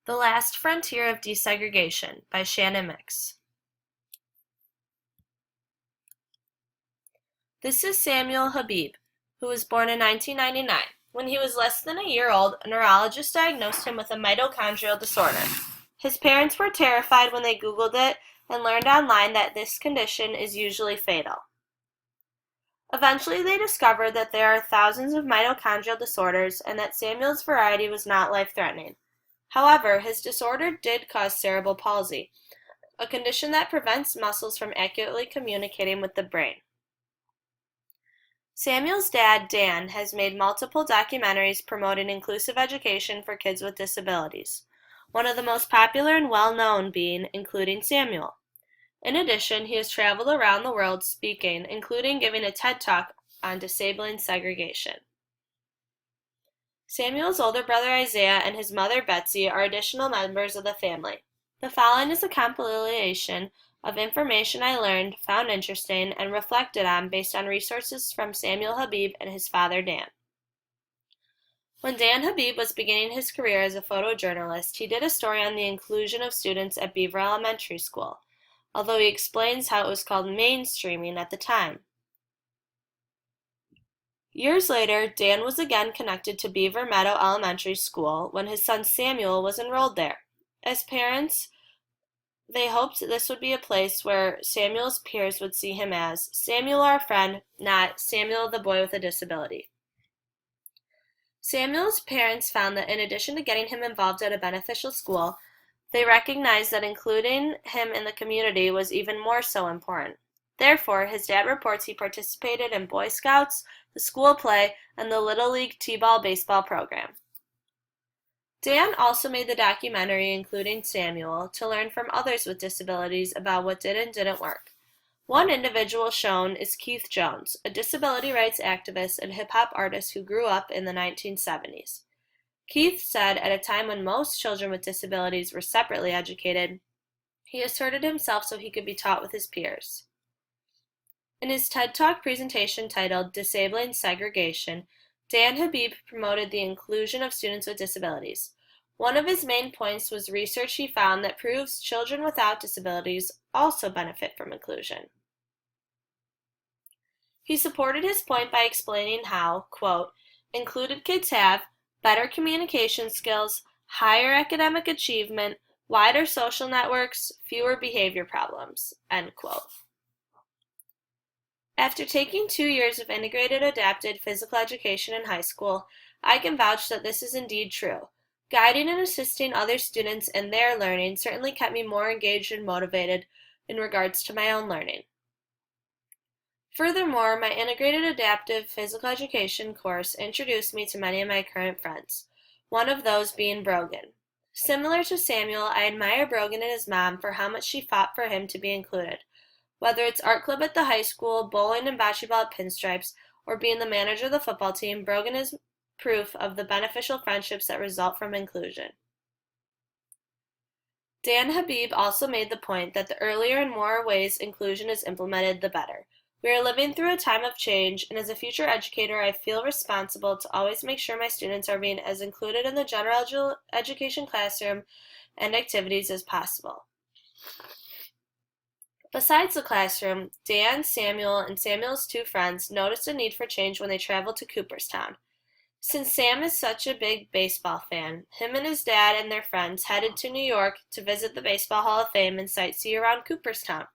The Last Frontier of Desegregation by Shannon Mix. This is Samuel Habib, who was born in 1999. When he was less than a year old, a neurologist diagnosed him with a mitochondrial disorder. His parents were terrified when they Googled it and learned online that this condition is usually fatal. Eventually, they discovered that there are thousands of mitochondrial disorders and that Samuel's variety was not life-threatening. However, his disorder did cause cerebral palsy, a condition that prevents muscles from accurately communicating with the brain. Samuel's dad, Dan, has made multiple documentaries promoting inclusive education for kids with disabilities, one of the most popular and well-known being Including Samuel. In addition, he has traveled around the world speaking, including giving a TED Talk on disabling segregation. Samuel's older brother Isaiah and his mother Betsy are additional members of the family. The following is a compilation of information I learned, found interesting, and reflected on based on resources from Samuel Habib and his father Dan. When Dan Habib was beginning his career as a photojournalist, he did a story on the inclusion of students at Beaver Elementary School, although he explains how it was called mainstreaming at the time. Years later, Dan was again connected to Beaver Meadow Elementary School when his son Samuel was enrolled there. As parents, they hoped this would be a place where Samuel's peers would see him as Samuel our friend, not Samuel the boy with a disability. Samuel's parents found that in addition to getting him involved at a beneficial school, they recognized that including him in the community was even more so important. Therefore, his dad reports he participated in Boy Scouts, the school play, and the Little League T-ball baseball program. Dan also made the documentary Including Samuel to learn from others with disabilities about what did and didn't work. One individual shown is Keith Jones, a disability rights activist and hip-hop artist who grew up in the 1970s. Keith said at a time when most children with disabilities were separately educated, he asserted himself so he could be taught with his peers. In his TED Talk presentation titled Disabling Segregation, Dan Habib promoted the inclusion of students with disabilities. One of his main points was research he found that proves children without disabilities also benefit from inclusion. He supported his point by explaining how, quote, included kids have better communication skills, higher academic achievement, wider social networks, fewer behavior problems, end quote. After taking 2 years of integrated adapted physical education in high school, I can vouch that this is indeed true. Guiding and assisting other students in their learning certainly kept me more engaged and motivated in regards to my own learning. Furthermore, my integrated adaptive physical education course introduced me to many of my current friends, one of those being Brogan. Similar to Samuel, I admire Brogan and his mom for how much she fought for him to be included. Whether it's art club at the high school, bowling and bocce ball at Pinstripes, or being the manager of the football team, Brogan is proof of the beneficial friendships that result from inclusion. Dan Habib also made the point that the earlier and more ways inclusion is implemented, the better. We are living through a time of change, and as a future educator, I feel responsible to always make sure my students are being as included in the general education classroom and activities as possible. Besides the classroom, Dan, Samuel, and Samuel's two friends noticed a need for change when they traveled to Cooperstown. Since Sam is such a big baseball fan, him and his dad and their friends headed to New York to visit the Baseball Hall of Fame and sightsee around Cooperstown.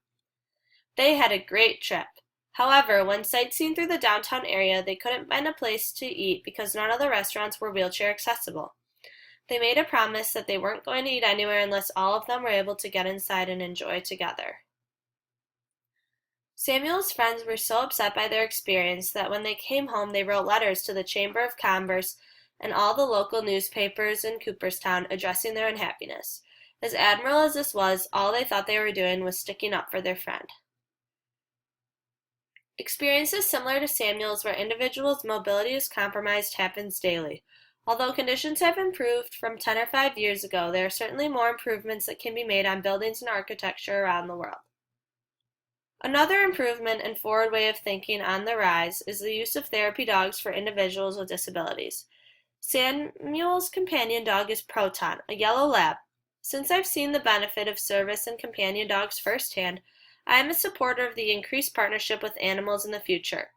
They had a great trip. However, when sightseeing through the downtown area, they couldn't find a place to eat because none of the restaurants were wheelchair accessible. They made a promise that they weren't going to eat anywhere unless all of them were able to get inside and enjoy together. Samuel's friends were so upset by their experience that when they came home they wrote letters to the Chamber of Commerce and all the local newspapers in Cooperstown addressing their unhappiness. As admirable as this was, all they thought they were doing was sticking up for their friend. Experiences similar to Samuel's where individuals' mobility is compromised happens daily. Although conditions have improved from 10 or 5 years ago, there are certainly more improvements that can be made on buildings and architecture around the world. Another improvement and forward way of thinking on the rise is the use of therapy dogs for individuals with disabilities. Samuel's companion dog is Proton, a yellow lab. Since I've seen the benefit of service and companion dogs firsthand, I am a supporter of the increased partnership with animals in the future.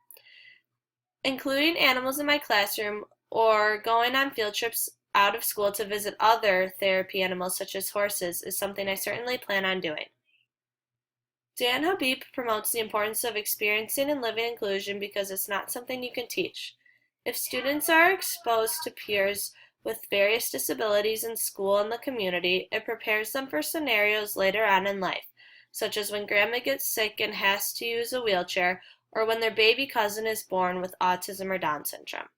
Including animals in my classroom or going on field trips out of school to visit other therapy animals such as horses is something I certainly plan on doing. Dan Habib promotes the importance of experiencing and living inclusion because it's not something you can teach. If students are exposed to peers with various disabilities in school and the community, it prepares them for scenarios later on in life, such as when grandma gets sick and has to use a wheelchair, or when their baby cousin is born with autism or Down syndrome.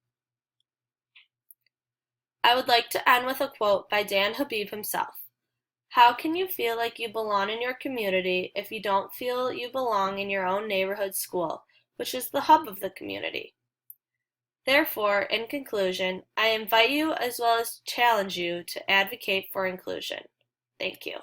I would like to end with a quote by Dan Habib himself. How can you feel like you belong in your community if you don't feel you belong in your own neighborhood school, which is the hub of the community? Therefore, in conclusion, I invite you as well as challenge you to advocate for inclusion. Thank you.